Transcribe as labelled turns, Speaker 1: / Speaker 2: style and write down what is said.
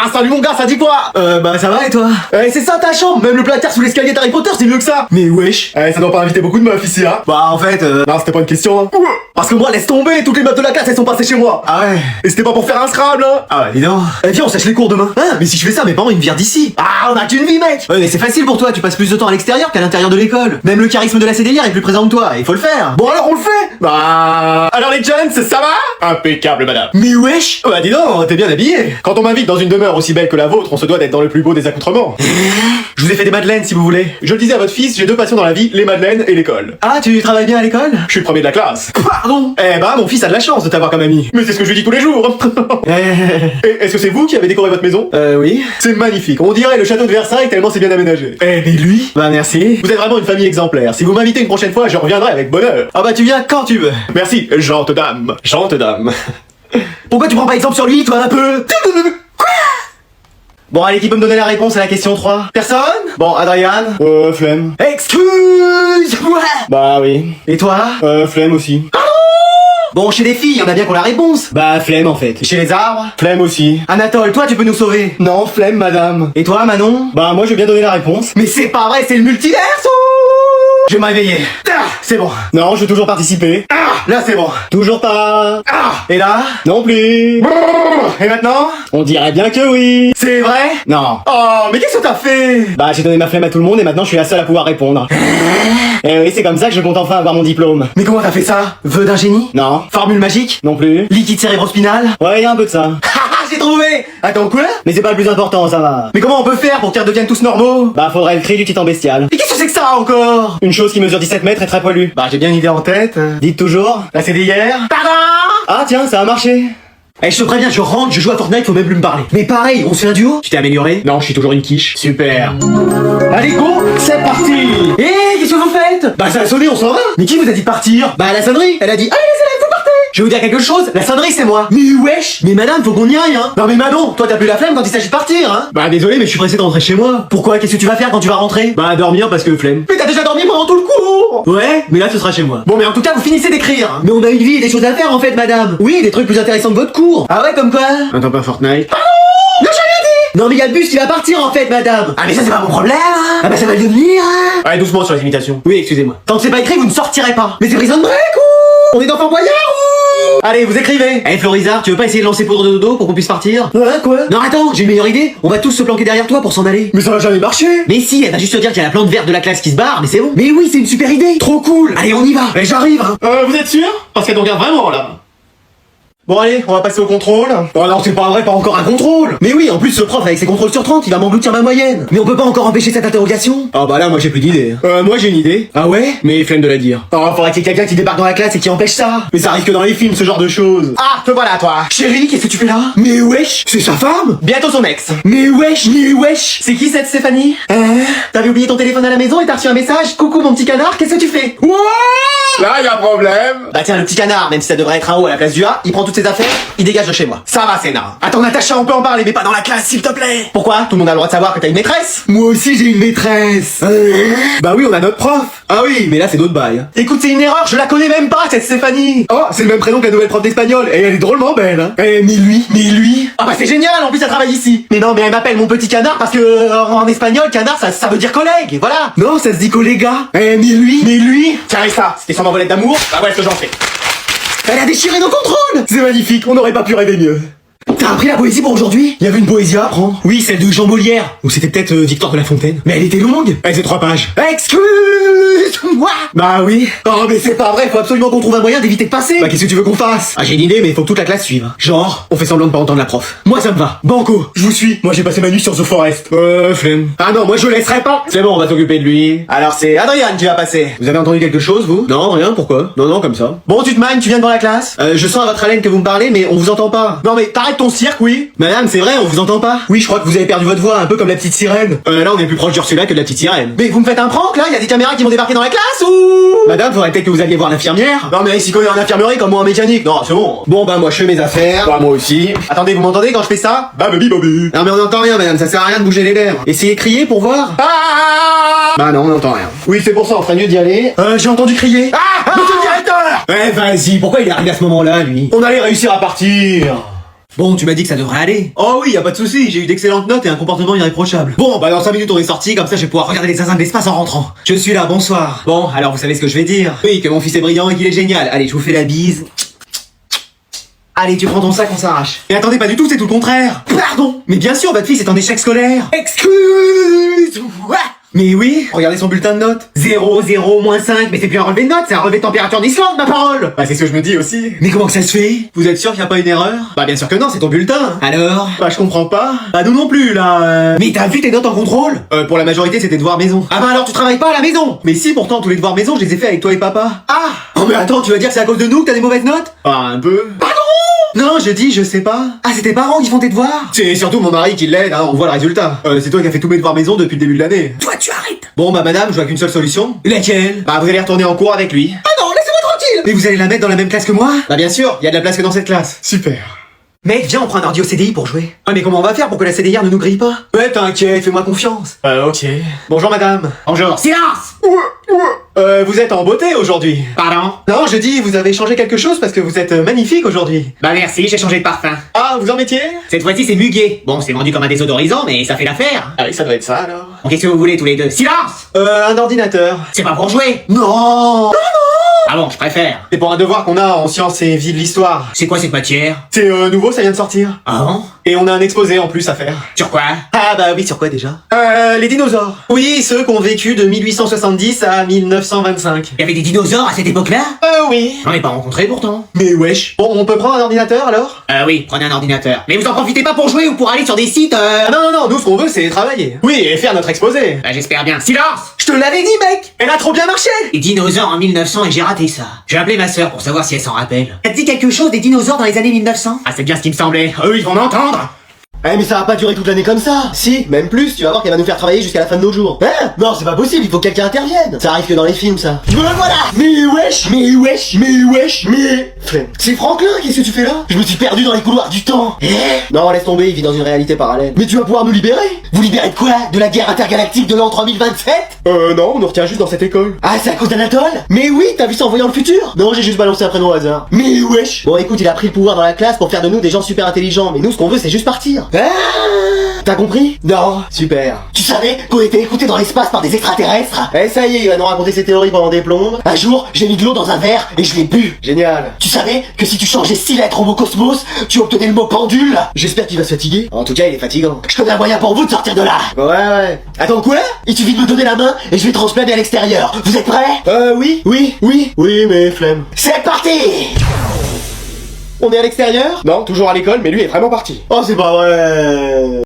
Speaker 1: Ah, salut mon gars, ça dit quoi?
Speaker 2: Bah ça va et toi?
Speaker 1: C'est ça ta chambre, même le placard sous l'escalier d'Harry Potter, c'est mieux que ça.
Speaker 2: Mais wesh.
Speaker 1: Ça doit pas inviter beaucoup de meufs ici, hein.
Speaker 2: Bah en fait,
Speaker 1: Non, c'était pas une question, hein. Parce que moi, laisse tomber, toutes les meufs de la classe, elles sont passées chez moi.
Speaker 2: Ah ouais.
Speaker 1: Et c'était pas pour faire un Scrabble, hein.
Speaker 2: Ah ouais, dis donc.
Speaker 1: Viens, on sèche les cours demain.
Speaker 2: Hein, mais si je fais ça, mes parents ils me virent d'ici.
Speaker 1: Ah, on a qu'une vie, mec.
Speaker 2: Ouais, mais c'est facile pour toi, tu passes plus de temps à l'extérieur qu'à l'intérieur de l'école. Même le charisme de la CDR est plus présent que toi, il faut le faire.
Speaker 1: Bon, alors on le fait. Bah... Alors les jeunes, ça va? Impeccable, madame.
Speaker 2: Mais wesh.
Speaker 1: Bah dis donc, t'es bien habillé. Quand on m'invite dans une demeure aussi belle que la vôtre, on se doit d'être dans le plus beau des accoutrements.
Speaker 2: Je vous ai fait des madeleines si vous voulez.
Speaker 1: Je le disais à votre fils, j'ai deux passions dans la vie, les madeleines et l'école.
Speaker 2: Ah, tu travailles bien à l'école?
Speaker 1: Je suis le premier de la classe.
Speaker 2: Pardon.
Speaker 1: Eh bah, mon fils a de la chance de t'avoir comme ami. Mais c'est ce que je lui dis tous les jours. Et est-ce que c'est vous qui avez décoré votre maison?
Speaker 2: Oui.
Speaker 1: C'est magnifique. On dirait le château de Versailles tellement c'est bien aménagé.
Speaker 2: Mais lui? Bah merci.
Speaker 1: Vous êtes vraiment une famille exemplaire. Si vous m'invitez une prochaine fois, je reviendrai avec bonheur.
Speaker 2: Ah bah tu viens quand tu veux.
Speaker 1: Merci, gente dame. Gente dame.
Speaker 2: Pourquoi tu prends pas exemple sur lui, toi, un peu? Quoi? Bon, allez, qui peut me donner la réponse à la question 3? Personne? Bon, Adrien?
Speaker 1: Flemme.
Speaker 2: Excuse-moi.
Speaker 1: Bah oui.
Speaker 2: Et toi?
Speaker 1: Flemme aussi.
Speaker 2: Bon, chez les filles, on a bien qu'on la réponse.
Speaker 1: Bah flemme en fait.
Speaker 2: Et chez les arbres?
Speaker 1: Flemme aussi.
Speaker 2: Anatole, toi, tu peux nous sauver.
Speaker 1: Non, flemme madame.
Speaker 2: Et toi, Manon?
Speaker 1: Bah moi je vais bien donner la réponse.
Speaker 2: Mais c'est pas vrai, c'est le multiverse. Je vais me réveiller. Ah, c'est bon.
Speaker 1: Non, je veux toujours participer.
Speaker 2: Là, c'est bon.
Speaker 1: Toujours pas.
Speaker 2: Et là?
Speaker 1: Non plus.
Speaker 2: Et maintenant?
Speaker 1: On dirait bien que oui.
Speaker 2: C'est vrai?
Speaker 1: Non.
Speaker 2: Oh, mais qu'est-ce que t'as fait?
Speaker 1: Bah j'ai donné ma flemme à tout le monde et maintenant je suis la seule à pouvoir répondre. Et oui, c'est comme ça que je compte enfin avoir mon diplôme.
Speaker 2: Mais comment t'as fait ça? Vœu d'un génie?
Speaker 1: Non.
Speaker 2: Formule magique?
Speaker 1: Non plus.
Speaker 2: Liquide cérébrospinal?
Speaker 1: Ouais, y a un peu de ça.
Speaker 2: Haha, j'ai trouvé! Attends, quoi?
Speaker 1: Mais c'est pas le plus important, ça va.
Speaker 2: Mais comment on peut faire pour qu'ils redeviennent tous normaux?
Speaker 1: Bah faudrait le cri du titan bestial.
Speaker 2: Mais qu'est-ce que c'est que ça encore?
Speaker 1: Une chose qui mesure 17 mètres et très poilue.
Speaker 2: Bah, j'ai bien une idée en tête.
Speaker 1: Dites toujours.
Speaker 2: Là, c'est d'hier. Pardon!
Speaker 1: Ah tiens, ça a marché.
Speaker 2: Eh, je te préviens, je rentre, je joue à Fortnite, faut même plus me parler. Mais pareil, on se fait un duo? Tu t'es amélioré?
Speaker 1: Non, je suis toujours une quiche.
Speaker 2: Super. Allez, go, c'est parti. Qu'est-ce que vous faites? Bah, ça a sonné, on s'en va. Mais qui vous a dit de partir? Bah, la sonnerie, elle a dit, allez les élèves, vous partez. Je vais vous dire quelque chose, la sonnerie c'est moi. Mais wesh. Mais madame, faut qu'on y aille, hein. Non mais Manon, toi t'as plus la flemme quand il s'agit de partir, hein.
Speaker 1: Bah désolé, mais je suis pressé de rentrer chez moi.
Speaker 2: Pourquoi? Qu'est-ce que tu vas faire quand tu vas rentrer?
Speaker 1: Bah dormir parce que flemme.
Speaker 2: Mais t'as déjà dormi pendant tout le cours.
Speaker 1: Ouais, mais là ce sera chez moi.
Speaker 2: Bon, mais en tout cas, vous finissez d'écrire, hein. Mais on a une vie et des choses à faire en fait, madame. Oui, des trucs plus intéressants que votre cours. Ah ouais, comme quoi?
Speaker 1: Attends pas Fortnite.
Speaker 2: Non, j'avais dit. Non mais y a le bus qui va partir en fait, madame. Ah mais ça c'est pas mon problème, hein. Ah bah ça va devenir, hein.
Speaker 1: Allez doucement sur les imitations.
Speaker 2: Oui, excusez-moi. Tant que c'est pas écrit, vous ne sortirez pas. Mais c'est Prison Break ou? On est dans Fort Boyard ou? Allez, vous écrivez. Eh Florizard, tu veux pas essayer de lancer poudre de dodo pour qu'on puisse partir?
Speaker 1: Ouais, quoi?
Speaker 2: Non attends, j'ai une meilleure idée. On va tous se planquer derrière toi pour s'en aller.
Speaker 1: Mais ça va jamais marcher.
Speaker 2: Mais si, elle va juste te dire qu'il y a la plante verte de la classe qui se barre, mais c'est bon. Mais oui, c'est une super idée. Trop cool. Allez, on y va. Mais j'arrive, hein.
Speaker 1: Vous êtes sûr? Parce qu'elle nous regarde vraiment là.
Speaker 2: Bon allez, on va passer au contrôle.
Speaker 1: Oh non, c'est pas vrai, pas encore un contrôle.
Speaker 2: Mais oui, en plus ce prof avec ses contrôles sur 30, il va m'engloutir ma moyenne. Mais on peut pas encore empêcher cette interrogation.
Speaker 1: Ah bah là, moi j'ai plus d'idée. Moi j'ai une idée.
Speaker 2: Ah ouais?
Speaker 1: Mais flemme de la dire.
Speaker 2: Oh, faudrait qu'il y ait quelqu'un qui débarque dans la classe et qui empêche ça.
Speaker 1: Mais ça arrive que dans les films, ce genre de choses.
Speaker 2: Ah, te voilà toi. Chérie, qu'est-ce que tu fais là? Mais wesh, c'est sa femme. Bientôt son ex. Mais wesh. C'est qui cette Stéphanie? T'avais oublié ton téléphone à la maison et t'as reçu un message. Coucou mon petit canard, qu'est-ce que tu fais?
Speaker 1: Là, y a problème.
Speaker 2: Bah tiens, le petit canard, même si ça devrait être un O à la place du A, il prend toutes ses affaires, il dégage de chez moi. Ça va, Sénat. Attends, Natacha, on peut en parler, mais pas dans la classe, s'il te plaît. Pourquoi? Tout le monde a le droit de savoir que t'as une maîtresse.
Speaker 1: Moi aussi j'ai une maîtresse. Bah oui, on a notre prof. Ah oui, mais là c'est d'autres bails.
Speaker 2: Écoute, c'est une erreur, je la connais même pas, cette Stéphanie.
Speaker 1: Oh, c'est le même prénom que la nouvelle prof d'espagnol, et elle est drôlement belle, hein.
Speaker 2: Mais lui. Ah bah c'est génial, en plus elle travaille ici. Mais non, mais elle m'appelle mon petit canard parce que en espagnol, canard, ça veut dire collègue, voilà.
Speaker 1: Non, ça se dit colléga.
Speaker 2: Mais lui. Tiens, et ça, c'était son envolette d'amour. Bah ouais, ce que j'en fais. Elle a déchiré nos contrôles.
Speaker 1: C'est magnifique, on n'aurait pas pu rêver mieux.
Speaker 2: T'as appris la poésie pour aujourd'hui?
Speaker 1: Il y avait une poésie à apprendre.
Speaker 2: Oui, celle de Jean Molière.
Speaker 1: Ou c'était peut-être Victor de la Fontaine.
Speaker 2: Mais elle était longue.
Speaker 1: Elle faisait 3 pages.
Speaker 2: Excuse-moi.
Speaker 1: Bah oui.
Speaker 2: Oh mais c'est pas vrai, faut absolument qu'on trouve un moyen d'éviter de passer.
Speaker 1: Bah qu'est-ce que tu veux qu'on fasse?
Speaker 2: Ah j'ai une idée, mais il faut que toute la classe suive.
Speaker 1: Genre, on fait semblant de pas entendre la prof.
Speaker 2: Moi ça me va.
Speaker 1: Banco, je vous suis. Moi j'ai passé ma nuit sur The Forest. Flemme.
Speaker 2: Ah non, moi je laisserai pas.
Speaker 1: C'est bon, on va s'occuper de lui.
Speaker 2: Alors c'est Adrien qui va passer.
Speaker 1: Vous avez entendu quelque chose, vous? Non, rien, pourquoi? Non, comme ça.
Speaker 2: Bon, tu te manges, tu viens devant la classe?
Speaker 1: Je sens à votre haleine que vous me parlez, mais on vous entend pas.
Speaker 2: Non mais t'arrêtes ton cirque, oui.
Speaker 1: Madame, c'est vrai, on vous entend pas. Oui, je crois que vous avez perdu votre voix, un peu comme la petite sirène. Là, on est plus proche d'Ursula que de la petite sirène.
Speaker 2: Mais vous me faites un prank là? Y a des caméras qui vont débarquer dans la classe ou?
Speaker 1: Madame, faudrait peut-être que vous alliez voir l'infirmière.
Speaker 2: Non mais il s'y connaît en infirmerie comme moi en mécanique. Non, c'est bon.
Speaker 1: Bon, bah moi je fais mes affaires.
Speaker 2: Bah moi aussi. Attendez, vous m'entendez quand je fais ça?
Speaker 1: Bah baby bobby. Non mais on n'entend rien, madame, ça sert à rien de bouger les lèvres. Essayez de crier pour voir. Bah non, on n'entend rien.
Speaker 2: Oui, c'est pour ça, on ferait mieux d'y aller. J'ai entendu crier. Monsieur le directeur!
Speaker 1: Vas-y, pourquoi il est arrivé à ce moment-là, lui?
Speaker 2: On allait réussir à partir. Bon, tu m'as dit que ça devrait aller.
Speaker 1: Oh oui, y a pas de souci, j'ai eu d'excellentes notes et un comportement irréprochable.
Speaker 2: Bon, bah dans 5 minutes on est sorti, comme ça je vais pouvoir regarder les zinzins de l'espace en rentrant. Je suis là, bonsoir. Bon, alors vous savez ce que je vais dire. Oui, que mon fils est brillant et qu'il est génial. Allez, je vous fais la bise. Allez, tu prends ton sac, on s'arrache. Et attendez, pas du tout, c'est tout le contraire. Pardon. Mais bien sûr, votre fils est en échec scolaire. Excuse-moi. Mais oui, regardez son bulletin de notes. 0, 0, moins 5, mais c'est plus un relevé de notes, c'est un relevé de température d'Islande, ma parole.
Speaker 1: Bah c'est ce que je me dis aussi.
Speaker 2: Mais comment que ça se fait?
Speaker 1: Vous êtes sûr qu'il y a pas une erreur? Bah bien sûr que non, c'est ton bulletin.
Speaker 2: Alors?
Speaker 1: Bah je comprends pas. Bah nous non plus là.
Speaker 2: Mais t'as vu tes notes en contrôle?
Speaker 1: Pour la majorité c'était devoir maison.
Speaker 2: Ah bah alors tu travailles pas à la maison?
Speaker 1: Mais si pourtant tous les devoirs maison je les ai fait avec toi et papa.
Speaker 2: Ah! Oh mais attends, tu vas dire que c'est à cause de nous que t'as des mauvaises notes?
Speaker 1: Ah un peu.
Speaker 2: Pardon?
Speaker 1: Non je dis je sais pas.
Speaker 2: Ah, c'est tes parents qui font tes devoirs?
Speaker 1: C'est surtout mon mari qui l'aide, hein, on voit le résultat. C'est toi qui as fait tous mes devoirs maison depuis le début de l'année.
Speaker 2: Toi, tu arrêtes!
Speaker 1: Bon bah madame, je vois qu'une seule solution.
Speaker 2: Laquelle?
Speaker 1: Bah vous allez retourner en cours avec lui.
Speaker 2: Ah non, laissez-moi tranquille! Mais vous allez la mettre dans la même classe que moi?
Speaker 1: Bah bien sûr, il y a de la place que dans cette classe. Super.
Speaker 2: Mec, viens, on prend un ordi au CDI pour jouer. Ah, mais comment on va faire pour que la CDIR ne nous grille pas?
Speaker 1: Ouais t'inquiète, fais-moi confiance. Ok. Bonjour madame.
Speaker 2: Bonjour. Silence!
Speaker 1: Vous êtes en beauté aujourd'hui.
Speaker 2: Pardon?
Speaker 1: Non, je dis, vous avez changé quelque chose parce que vous êtes magnifique aujourd'hui.
Speaker 2: Bah merci, j'ai changé de parfum.
Speaker 1: Ah, vous en mettiez?
Speaker 2: Cette fois-ci, c'est muguet. Bon, c'est vendu comme un désodorisant, mais ça fait l'affaire.
Speaker 1: Ah oui, ça doit être ça alors.
Speaker 2: Bon, qu'est-ce que vous voulez tous les deux? Silence!
Speaker 1: Un ordinateur.
Speaker 2: C'est pas pour jouer.
Speaker 1: Non.
Speaker 2: Ah bon, je préfère.
Speaker 1: C'est pour un devoir qu'on a en sciences et vie de l'histoire.
Speaker 2: C'est quoi cette matière?
Speaker 1: C'est nouveau, ça vient de sortir.
Speaker 2: Ah bon?
Speaker 1: Et on a un exposé en plus à faire.
Speaker 2: Sur quoi?
Speaker 1: Ah bah oui, sur quoi déjà? Les dinosaures. Oui, ceux qui ont vécu de 1870 à 1925.
Speaker 2: Il y avait des dinosaures à cette époque-là?
Speaker 1: Oui.
Speaker 2: J'en ai pas rencontré pourtant.
Speaker 1: Mais wesh. Bon, on peut prendre un ordinateur alors?
Speaker 2: Oui, prenez un ordinateur. Mais vous en profitez pas pour jouer ou pour aller sur des sites
Speaker 1: Ah non, nous ce qu'on veut c'est travailler. Oui, et faire notre exposé.
Speaker 2: Bah j'espère bien. Silence!
Speaker 1: Je te l'avais dit mec. Elle a trop bien marché.
Speaker 2: Les dinosaures en 1900 et j'ai raté ça. J'ai appelé ma sœur pour savoir si elle s'en rappelle. Elle te dit quelque chose des dinosaures dans les années 1900? Ah c'est bien ce qui me semblait. Eux ils vont m'entendre.
Speaker 3: Eh mais ça va pas durer toute l'année comme ça. Si, même plus, tu vas voir qu'elle va nous faire travailler jusqu'à la fin de nos jours. Hein? Non, c'est pas possible, il faut que quelqu'un intervienne. Ça arrive que dans les films, ça. Me voilà. Mais wesh. Flemme. C'est Franklin, qu'est-ce que tu fais là? Je me suis perdu dans les couloirs du temps. Non, laisse tomber, il vit dans une réalité parallèle. Mais tu vas pouvoir me libérer? Vous libérer de quoi? De la guerre intergalactique de l'an 3027?
Speaker 1: Non, on nous retient juste dans cette école.
Speaker 3: Ah, c'est à cause d'Anatole? Mais oui, t'as vu ça en voyant le futur? Non, j'ai juste balancé un prénom au hasard. Mais wesh. Bon, écoute, il a pris le pouvoir dans la classe pour faire de nous des gens super intelligents. Mais nous, ce qu'on veut, c'est juste partir. Ah, t'as compris? Non. Super. Tu savais qu'on était écoutés dans l'espace par des extraterrestres? Eh, ça y est, il va nous raconter ses théories pendant des plombes. Un jour, j'ai mis de l'eau dans un verre et je l'ai bu. Génial. Tu savais que si tu changeais 6 lettres au mot cosmos, tu obtenais le mot pendule? J'espère qu'il va se fatiguer. En tout cas, il est fatigant. Je connais un moyen pour vous de sortir de là. Ouais. Attends, quoi? Il suffit de me donner la main et je vais transplaner à l'extérieur. Vous êtes prêts? Oui, mais flemme. C'est parti!
Speaker 1: On est à l'extérieur? Non, toujours à l'école, mais lui est vraiment parti.
Speaker 3: Oh, c'est pas vrai.